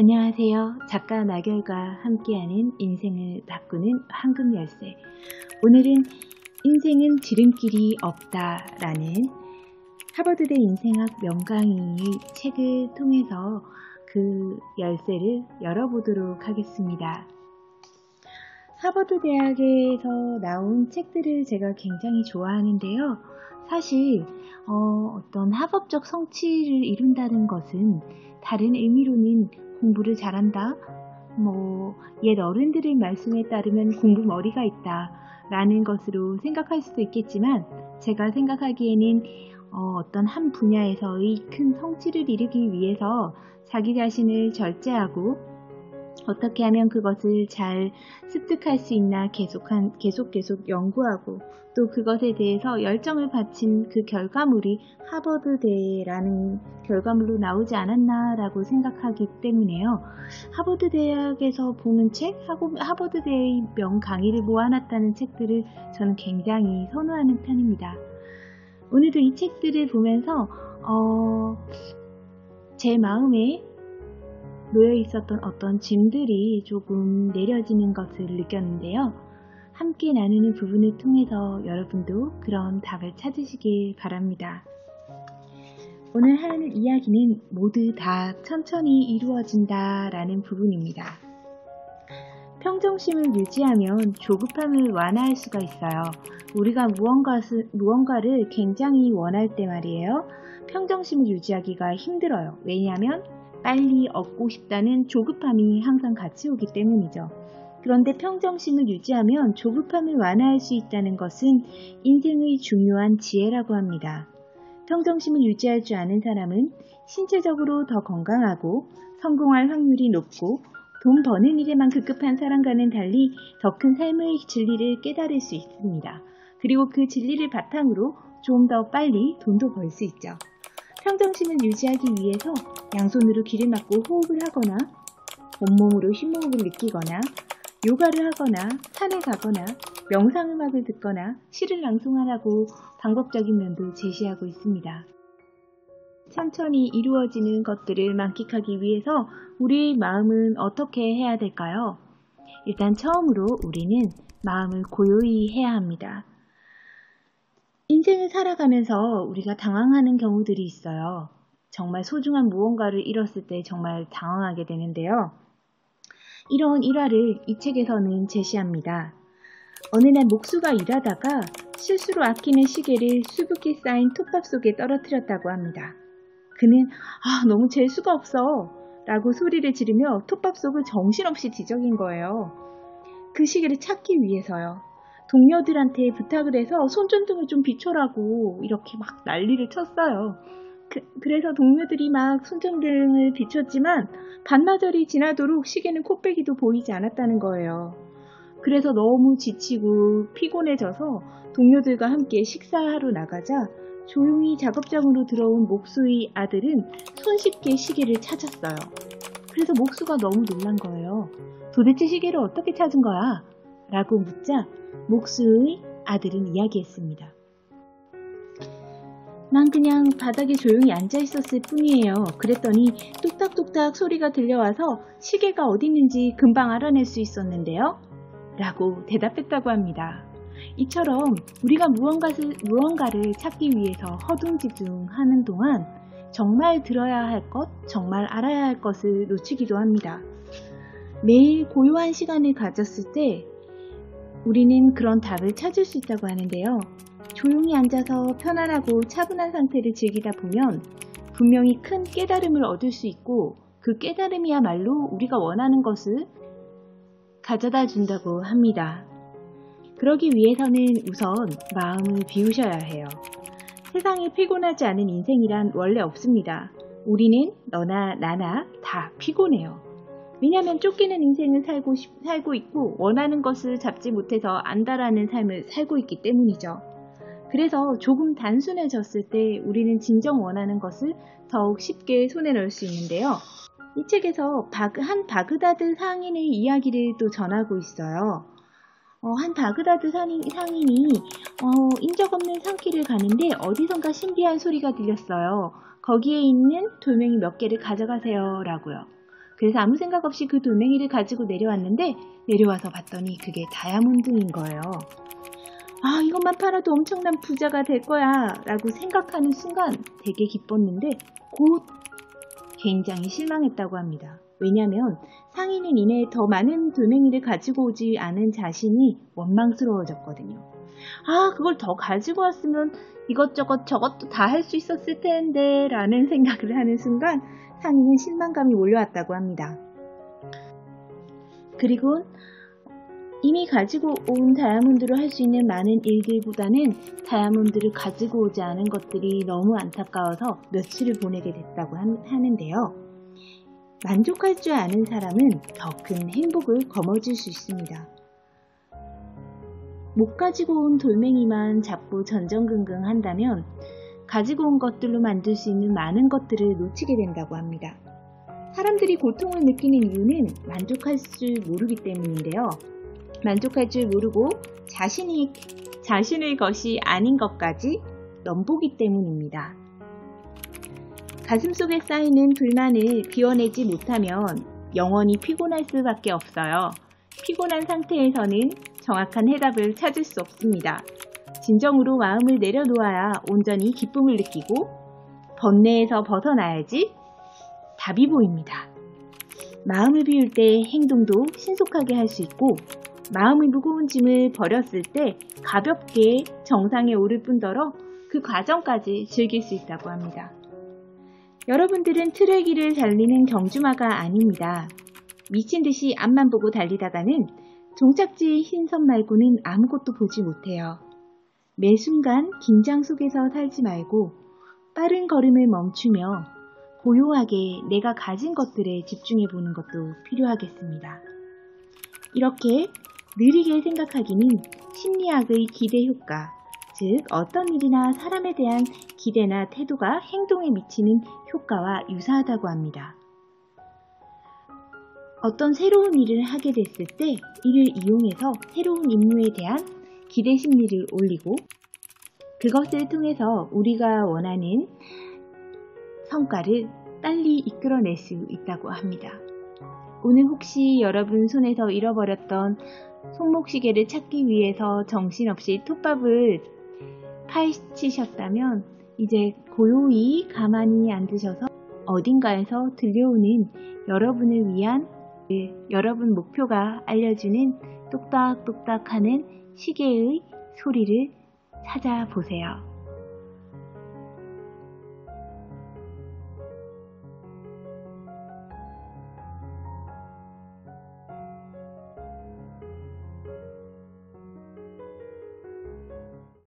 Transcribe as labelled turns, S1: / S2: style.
S1: 안녕하세요. 작가 나결과 함께하는 인생을 바꾸는 황금 열쇠. 오늘은 인생은 지름길이 없다라는 하버드대 인생학 명강의의 책을 통해서 그 열쇠를 열어보도록 하겠습니다. 하버드 대학에서 나온 책들을 제가 굉장히 좋아하는데요. 사실 어떤 학업적 성취를 이룬다는 것은 다른 의미로는 공부를 잘한다, 옛 어른들의 말씀에 따르면 공부 머리가 있다 라는 것으로 생각할 수도 있겠지만, 제가 생각하기에는 어떤 한 분야에서의 큰 성취를 이루기 위해서 자기 자신을 절제하고 어떻게 하면 그것을 잘 습득할 수 있나 계속 연구하고 또 그것에 대해서 열정을 바친 그 결과물이 하버드대라는 결과물로 나오지 않았나라고 생각하기 때문에요. 하버드 대학에서 보는 책, 하버드대의 명강의를 모아놨다는 책들을 저는 굉장히 선호하는 편입니다. 오늘도 이 책들을 보면서 제 마음에 놓여 있었던 어떤 짐들이 조금 내려지는 것을 느꼈는데요. 함께 나누는 부분을 통해서 여러분도 그런 답을 찾으시길 바랍니다. 오늘 할 이야기는 모두 다 천천히 이루어진다 라는 부분입니다. 평정심을 유지하면 조급함을 완화할 수가 있어요. 우리가 무언가를 굉장히 원할 때 말이에요. 평정심을 유지하기가 힘들어요. 왜냐하면 빨리 얻고 싶다는 조급함이 항상 같이 오기 때문이죠. 그런데 평정심을 유지하면 조급함을 완화할 수 있다는 것은 인생의 중요한 지혜라고 합니다. 평정심을 유지할 줄 아는 사람은 신체적으로 더 건강하고 성공할 확률이 높고 돈 버는 일에만 급급한 사람과는 달리 더 큰 삶의 진리를 깨달을 수 있습니다. 그리고 그 진리를 바탕으로 좀 더 빨리 돈도 벌 수 있죠. 평정심을 유지하기 위해서 양손으로 귀를 막고 호흡을 하거나 온몸으로 심호흡을 느끼거나 요가를 하거나 산에 가거나 명상음악을 듣거나 시를 낭송하라고 방법적인 면도 제시하고 있습니다. 천천히 이루어지는 것들을 만끽하기 위해서 우리의 마음은 어떻게 해야 될까요? 일단 처음으로 우리는 마음을 고요히 해야 합니다. 인생을 살아가면서 우리가 당황하는 경우들이 있어요. 정말 소중한 무언가를 잃었을 때 정말 당황하게 되는데요. 이런 일화를 이 책에서는 제시합니다. 어느 날 목수가 일하다가 실수로 아끼는 시계를 수북히 쌓인 톱밥 속에 떨어뜨렸다고 합니다. 그는 너무 재수가 없어 라고 소리를 지르며 톱밥 속을 정신없이 뒤적인 거예요. 그 시계를 찾기 위해서요. 동료들한테 부탁을 해서 손전등을 좀 비춰라고 이렇게 막 난리를 쳤어요. 그래서 동료들이 막 손전등을 비췄지만 반나절이 지나도록 시계는 코빼기도 보이지 않았다는 거예요. 그래서 너무 지치고 피곤해져서 동료들과 함께 식사하러 나가자 조용히 작업장으로 들어온 목수의 아들은 손쉽게 시계를 찾았어요. 그래서 목수가 너무 놀란 거예요. 도대체 시계를 어떻게 찾은 거야? 라고 묻자 목수의 아들은 이야기했습니다. 난 그냥 바닥에 조용히 앉아 있었을 뿐이에요. 그랬더니 뚝딱뚝딱 소리가 들려와서 시계가 어디 있는지 금방 알아낼 수 있었는데요. 라고 대답했다고 합니다. 이처럼 우리가 무언가를 찾기 위해서 허둥지둥하는 동안 정말 들어야 할 것, 정말 알아야 할 것을 놓치기도 합니다. 매일 고요한 시간을 가졌을 때 우리는 그런 답을 찾을 수 있다고 하는데요. 조용히 앉아서 편안하고 차분한 상태를 즐기다 보면 분명히 큰 깨달음을 얻을 수 있고 그 깨달음이야말로 우리가 원하는 것을 가져다 준다고 합니다. 그러기 위해서는 우선 마음을 비우셔야 해요. 세상에 피곤하지 않은 인생이란 원래 없습니다. 우리는 너나 나나 다 피곤해요. 왜냐하면 쫓기는 인생을 살고 있고 원하는 것을 잡지 못해서 안달하는 삶을 살고 있기 때문이죠. 그래서 조금 단순해졌을 때 우리는 진정 원하는 것을 더욱 쉽게 손에 넣을 수 있는데요. 이 책에서 한 바그다드 상인의 이야기를 또 전하고 있어요. 한 바그다드 상인이 인적 없는 산길을 가는데 어디선가 신비한 소리가 들렸어요. 거기에 있는 돌멩이 몇 개를 가져가세요 라고요. 그래서 아무 생각 없이 그 돌멩이를 가지고 내려왔는데 내려와서 봤더니 그게 다이아몬드인 거예요. 아, 이것만 팔아도 엄청난 부자가 될 거야 라고 생각하는 순간 되게 기뻤는데 곧 굉장히 실망했다고 합니다. 왜냐하면 상인은 이내 더 많은 돌멩이를 가지고 오지 않은 자신이 원망스러워졌거든요. 아, 그걸 더 가지고 왔으면 이것저것 저것도 다 할 수 있었을 텐데 라는 생각을 하는 순간 상인은 실망감이 몰려왔다고 합니다. 그리고 이미 가지고 온 다이아몬드로 할 수 있는 많은 일들보다는 다이아몬드를 가지고 오지 않은 것들이 너무 안타까워서 며칠을 보내게 됐다고 하는데요. 만족할 줄 아는 사람은 더 큰 행복을 거머쥘 수 있습니다. 못 가지고 온 돌멩이만 잡고 전전긍긍 한다면 가지고 온 것들로 만들 수 있는 많은 것들을 놓치게 된다고 합니다. 사람들이 고통을 느끼는 이유는 만족할 줄 모르기 때문인데요. 만족할 줄 모르고 자신의 것이 아닌 것까지 넘보기 때문입니다. 가슴속에 쌓이는 불만을 비워내지 못하면 영원히 피곤할 수밖에 없어요. 피곤한 상태에서는 정확한 해답을 찾을 수 없습니다. 진정으로 마음을 내려놓아야 온전히 기쁨을 느끼고 번뇌에서 벗어나야지 답이 보입니다. 마음을 비울 때 행동도 신속하게 할 수 있고 마음의 무거운 짐을 버렸을 때 가볍게 정상에 오를 뿐더러 그 과정까지 즐길 수 있다고 합니다. 여러분들은 트레기를 달리는 경주마가 아닙니다. 미친 듯이 앞만 보고 달리다가는 종착지의 흰 선 말고는 아무것도 보지 못해요. 매 순간 긴장 속에서 살지 말고 빠른 걸음을 멈추며 고요하게 내가 가진 것들에 집중해 보는 것도 필요하겠습니다. 이렇게 느리게 생각하기는 심리학의 기대 효과, 즉 어떤 일이나 사람에 대한 기대나 태도가 행동에 미치는 효과와 유사하다고 합니다. 어떤 새로운 일을 하게 됐을 때 이를 이용해서 새로운 임무에 대한 기대 심리를 올리고 그것을 통해서 우리가 원하는 성과를 빨리 이끌어낼 수 있다고 합니다. 오늘 혹시 여러분 손에서 잃어버렸던 손목시계를 찾기 위해서 정신없이 톱밥을 파헤치셨다면 이제 고요히 가만히 앉으셔서 어딘가에서 들려오는 여러분을 위한 여러분 목표가 알려주는 똑딱똑딱 하는 시계의 소리를 찾아보세요.